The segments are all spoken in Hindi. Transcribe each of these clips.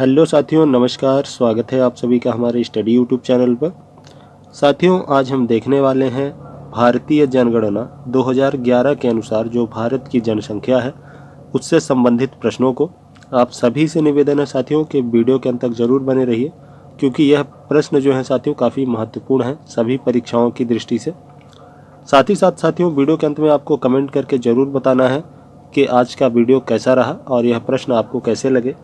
हेलो साथियों, नमस्कार। स्वागत है आप सभी का हमारे स्टडी यूट्यूब चैनल पर। साथियों, आज हम देखने वाले हैं भारतीय जनगणना 2011 के अनुसार जो भारत की जनसंख्या है उससे संबंधित प्रश्नों को। आप सभी से निवेदन है साथियों कि वीडियो के अंत तक जरूर बने रहिए, क्योंकि यह प्रश्न जो है साथियों काफ़ी महत्वपूर्ण है सभी परीक्षाओं की दृष्टि से। साथ ही साथ साथियों, वीडियो के अंत में आपको कमेंट करके ज़रूर बताना है कि आज का वीडियो कैसा रहा और यह प्रश्न आपको कैसे लगे।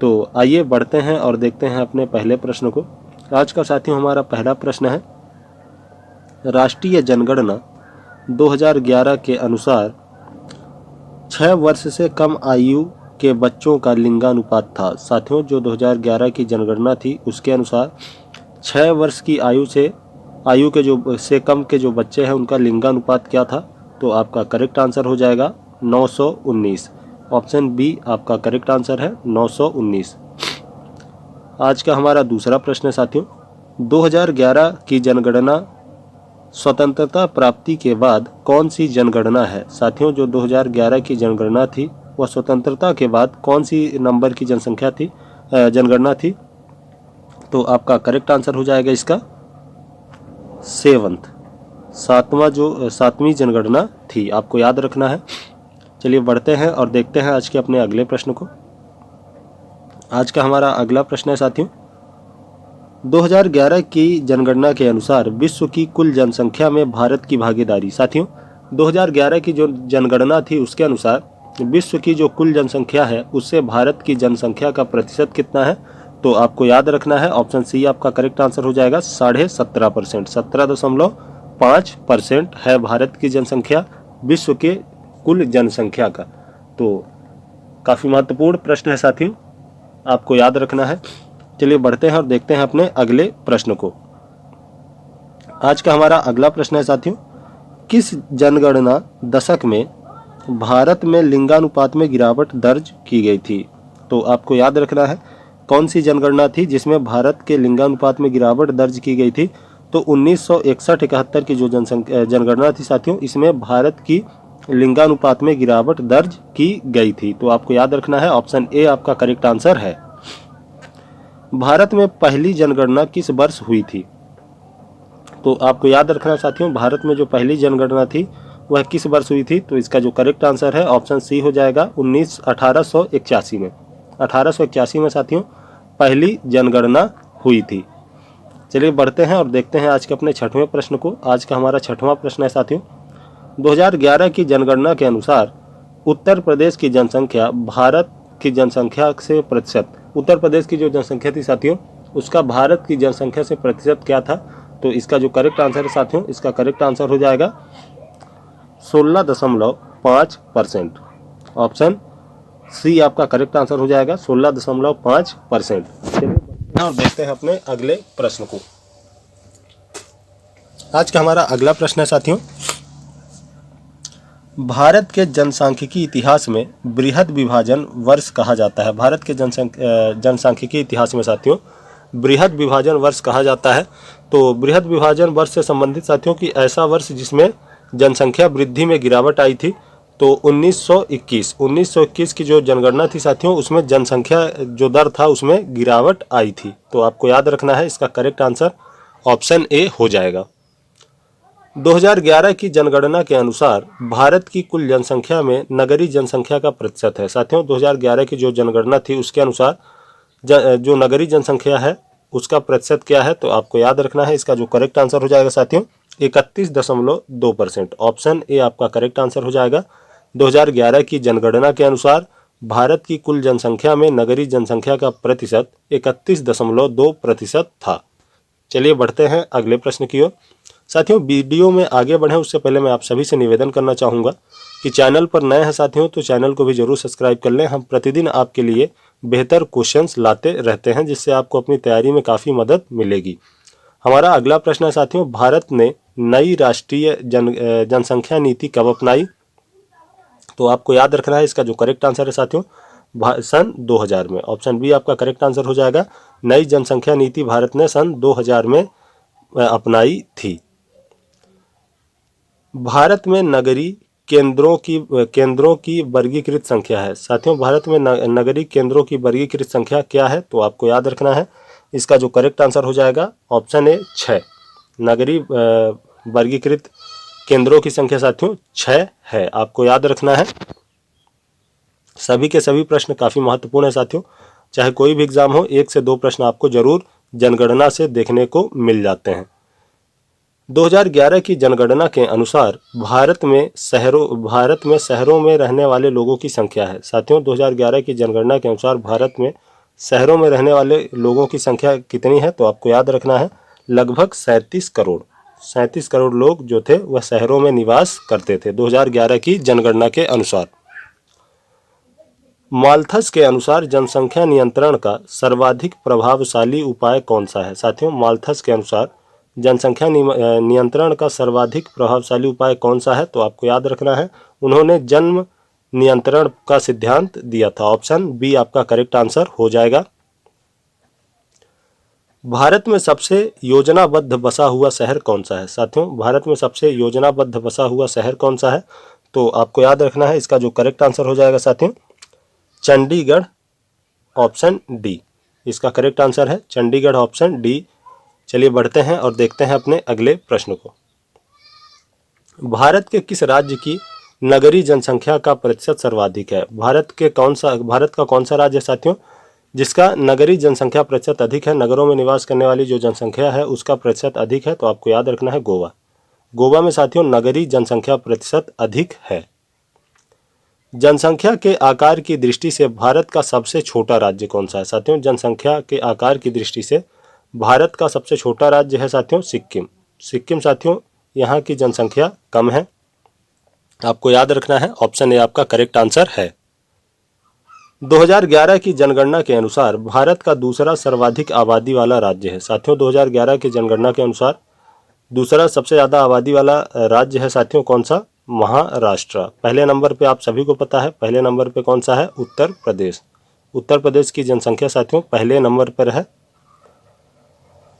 तो आइए बढ़ते हैं और देखते हैं अपने पहले प्रश्न को। आज का साथियों हमारा पहला प्रश्न है, राष्ट्रीय जनगणना 2011 के अनुसार 6 वर्ष से कम आयु के बच्चों का लिंगानुपात था। साथियों, जो 2011 की जनगणना थी उसके अनुसार 6 वर्ष की आयु के जो से कम के जो बच्चे हैं उनका लिंगानुपात क्या था? तो आपका करेक्ट आंसर हो जाएगा 919। ऑप्शन बी आपका करेक्ट आंसर है 919। आज का हमारा दूसरा प्रश्न है साथियों, 2011 की जनगणना स्वतंत्रता प्राप्ति के बाद कौन सी जनगणना है? साथियों, जो 2011 की जनगणना थी वह स्वतंत्रता के बाद कौन सी नंबर की जनगणना थी? तो आपका करेक्ट आंसर हो जाएगा इसका 7th, सातवीं जनगणना थी। आपको याद रखना है। चलिए बढ़ते हैं और देखते हैं आज के अपने अगले प्रश्न को। आज का हमारा अगला प्रश्न है साथियों, 2011 की जनगणना के अनुसार विश्व की कुल जनसंख्या में भारत की भागीदारी। साथियों, 2011 की जो जनगणना थी उसके अनुसार विश्व की जो कुल जनसंख्या है उससे भारत की जनसंख्या का प्रतिशत कितना है? तो आपको याद रखना है, ऑप्शन सी आपका करेक्ट आंसर हो जाएगा 17.5%। 17.5% है भारत की जनसंख्या विश्व के कुल जनसंख्या का। तो काफ़ी महत्वपूर्ण प्रश्न है साथियों, आपको याद रखना है। चलिए बढ़ते हैं और देखते हैं अपने अगले प्रश्न को। आज का हमारा अगला प्रश्न है साथियों, किस जनगणना दशक में भारत में लिंगानुपात में गिरावट दर्ज की गई थी? तो आपको याद रखना है कौन सी जनगणना थी जिसमें भारत के लिंगानुपात में गिरावट दर्ज की गई थी? तो 1961-71 की जो जनगणना थी साथियों, इसमें भारत की लिंगानुपात में गिरावट दर्ज की गई थी। तो आपको याद रखना है, ऑप्शन ए आपका करेक्ट आंसर है। भारत में पहली जनगणना किस वर्ष हुई थी? तो आपको याद रखना है साथियों, भारत में जो पहली जनगणना थी वह किस वर्ष हुई थी? तो इसका जो करेक्ट आंसर है ऑप्शन सी हो जाएगा 1881 में। 1881 में साथियों पहली जनगणना हुई थी। चलिए बढ़ते हैं और देखते हैं आज के अपने छठवें प्रश्न को। आज का हमारा छठवां प्रश्न है साथियों, 2011 की जनगणना के अनुसार उत्तर प्रदेश की जनसंख्या भारत की जनसंख्या से प्रतिशत, उत्तर प्रदेश की जो जनसंख्या थी साथियों उसका भारत की जनसंख्या से प्रतिशत क्या था? तो इसका जो करेक्ट आंसर है साथियों, इसका करेक्ट आंसर हो जाएगा 16.5%। ऑप्शन सी आपका करेक्ट आंसर हो जाएगा 16.5%। चलिए और देखते हैं अपने अगले प्रश्न को। आज का हमारा अगला प्रश्न है साथियों, भारत के जनसांख्यिकी इतिहास में बृहद विभाजन वर्ष कहा जाता है। भारत के जनसांख्यिकी इतिहास में साथियों बृहद विभाजन वर्ष कहा जाता है। तो बृहद विभाजन वर्ष से संबंधित साथियों की ऐसा वर्ष जिसमें जनसंख्या वृद्धि में गिरावट आई थी, तो 1921 की जो जनगणना थी साथियों उसमें जनसंख्या जो दर था उसमें गिरावट आई थी। तो आपको याद रखना है, इसका करेक्ट आंसर ऑप्शन ए हो जाएगा। 2011 की जनगणना के अनुसार भारत की कुल जनसंख्या में नगरीय जनसंख्या का प्रतिशत है। साथियों, 2011 की जो जनगणना थी उसके अनुसार जो नगरीय जनसंख्या है उसका प्रतिशत क्या है? तो आपको याद रखना है, इसका जो करेक्ट आंसर हो जाएगा साथियों 31.2%। ऑप्शन ए आपका करेक्ट आंसर हो जाएगा। 2011 की जनगणना के अनुसार भारत की कुल जनसंख्या में नगरीय जनसंख्या का प्रतिशत 31.2% था। चलिए बढ़ते हैं अगले प्रश्न की ओर। साथियों, वीडियो में आगे बढ़ें उससे पहले मैं आप सभी से निवेदन करना चाहूँगा कि चैनल पर नए हैं साथियों तो चैनल को भी जरूर सब्सक्राइब कर लें। हम प्रतिदिन आपके लिए बेहतर क्वेश्चंस लाते रहते हैं जिससे आपको अपनी तैयारी में काफ़ी मदद मिलेगी। हमारा अगला प्रश्न है साथियों, भारत ने नई राष्ट्रीय जनसंख्या नीति कब अपनाई? तो आपको याद रखना है, इसका जो करेक्ट आंसर है साथियों सन 2000 में। ऑप्शन बी आपका करेक्ट आंसर हो जाएगा। नई जनसंख्या नीति भारत ने सन 2000 में अपनाई थी। भारत में नगरीय केंद्रों की वर्गीकृत संख्या है। साथियों, भारत में नगरीय केंद्रों की वर्गीकृत संख्या क्या है? तो आपको याद रखना है, इसका जो करेक्ट आंसर हो जाएगा ऑप्शन ए 6। नगरीय वर्गीकृत केंद्रों की संख्या साथियों 6 है, आपको याद रखना है। सभी के सभी प्रश्न काफ़ी महत्वपूर्ण है साथियों, चाहे कोई भी एग्जाम हो, 1 से 2 प्रश्न आपको जरूर जनगणना से देखने को मिल जाते हैं। 2011 की जनगणना के अनुसार भारत में शहरों में रहने वाले लोगों की संख्या है। साथियों, 2011 की जनगणना के अनुसार भारत में शहरों में रहने वाले लोगों की संख्या कितनी है? तो आपको याद रखना है लगभग 37 करोड़। 37 करोड़ लोग जो थे वह शहरों में निवास करते थे 2011 की जनगणना के अनुसार। माल्थस के अनुसार जनसंख्या नियंत्रण का सर्वाधिक प्रभावशाली उपाय कौन सा है? साथियों, माल्थस के अनुसार जनसंख्या नियंत्रण का सर्वाधिक प्रभावशाली उपाय कौन सा है? तो आपको याद रखना है, उन्होंने जन्म नियंत्रण का सिद्धांत दिया था। ऑप्शन बी आपका करेक्ट आंसर हो जाएगा। भारत में सबसे योजनाबद्ध बसा हुआ शहर कौन सा है? साथियों, भारत में सबसे योजनाबद्ध बसा हुआ शहर कौन सा है? तो आपको याद रखना है, इसका जो करेक्ट आंसर हो जाएगा साथियों चंडीगढ़, ऑप्शन डी इसका करेक्ट आंसर है, चंडीगढ़ ऑप्शन डी। चलिए बढ़ते हैं और देखते हैं अपने अगले प्रश्न को। भारत के किस राज्य की नगरीय जनसंख्या का प्रतिशत सर्वाधिक है? भारत का कौन सा राज्य है साथियों जिसका नगरीय जनसंख्या प्रतिशत अधिक है? नगरों में निवास करने वाली जो जनसंख्या है उसका प्रतिशत अधिक है, तो आपको याद रखना है गोवा। गोवा में साथियों नगरीय जनसंख्या प्रतिशत अधिक है। जनसंख्या के आकार की दृष्टि से भारत का सबसे छोटा राज्य कौन सा है? साथियों, जनसंख्या के आकार की दृष्टि से भारत का सबसे छोटा राज्य है साथियों सिक्किम। सिक्किम साथियों, यहाँ की जनसंख्या कम है, आपको याद रखना है ऑप्शन ए आपका करेक्ट आंसर है। 2011 की जनगणना के अनुसार भारत का दूसरा सर्वाधिक आबादी वाला राज्य है। साथियों, 2011 की जनगणना के अनुसार दूसरा सबसे ज़्यादा आबादी वाला राज्य है साथियों कौन सा? महाराष्ट्र। पहले नंबर पे आप सभी को पता है, पहले नंबर पे कौन सा है? उत्तर प्रदेश। उत्तर प्रदेश की जनसंख्या साथियों पहले नंबर पर है,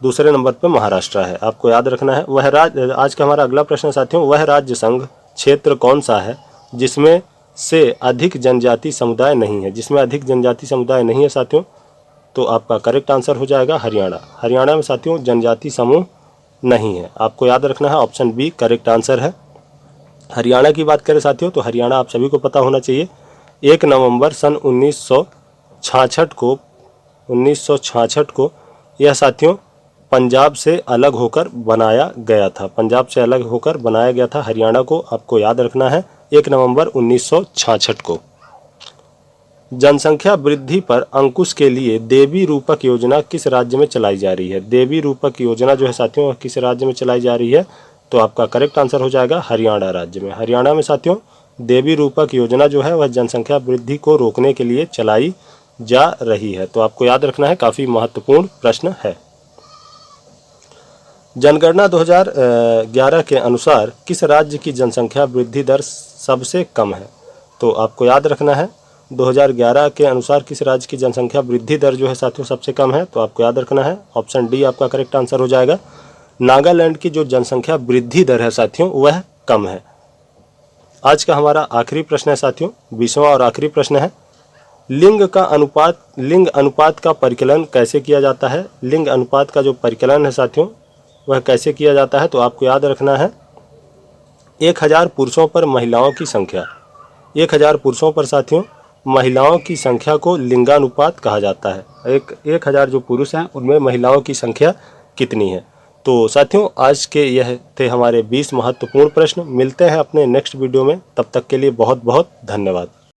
दूसरे नंबर पे महाराष्ट्र है, आपको याद रखना है। वह राज्य, आज का हमारा अगला प्रश्न साथियों, वह राज्य संघ क्षेत्र कौन सा है जिसमें से अधिक जनजाति समुदाय नहीं है? जिसमें अधिक जनजाति समुदाय नहीं है साथियों, तो आपका करेक्ट आंसर हो जाएगा हरियाणा। हरियाणा में साथियों जनजाति समूह नहीं है, आपको याद रखना है ऑप्शन बी करेक्ट आंसर है। हरियाणा की बात करें साथियों तो हरियाणा आप सभी को पता होना चाहिए 1 नवंबर सन 1966 को यह साथियों पंजाब से अलग होकर बनाया गया था। पंजाब से अलग होकर बनाया गया था हरियाणा को, आपको याद रखना है 1 नवंबर 1966 को। जनसंख्या वृद्धि पर अंकुश के लिए देवी रूपक योजना किस राज्य में चलाई जा रही है? देवी रूपक योजना जो है साथियों किस राज्य में चलाई जा रही है? तो आपका करेक्ट आंसर हो जाएगा हरियाणा राज्य में। हरियाणा में साथियों देवी रूपक योजना जो है वह जनसंख्या वृद्धि को रोकने के लिए चलाई जा रही है, तो आपको याद रखना है, काफ़ी महत्वपूर्ण प्रश्न है। जनगणना 2011 के अनुसार किस राज्य की जनसंख्या वृद्धि दर सबसे कम है? तो आपको याद रखना है 2011 के अनुसार किस राज्य की जनसंख्या वृद्धि दर जो है साथियों सबसे कम है? तो आपको याद रखना है ऑप्शन डी आपका करेक्ट आंसर हो जाएगा। नागालैंड की जो जनसंख्या वृद्धि दर है साथियों वह कम है। आज का हमारा आखिरी प्रश्न है साथियों, 20वां और आखिरी प्रश्न है, लिंग अनुपात का परिकलन कैसे किया जाता है? लिंग अनुपात का जो परिकलन है साथियों वह कैसे किया जाता है? तो आपको याद रखना है 1000 पुरुषों पर महिलाओं की संख्या, 1000 पुरुषों पर साथियों महिलाओं की संख्या को लिंगानुपात कहा जाता है। 1000 जो पुरुष हैं उनमें महिलाओं की संख्या कितनी है? तो साथियों आज के यह थे हमारे 20 महत्वपूर्ण प्रश्न। मिलते हैं अपने नेक्स्ट वीडियो में, तब तक के लिए बहुत बहुत धन्यवाद।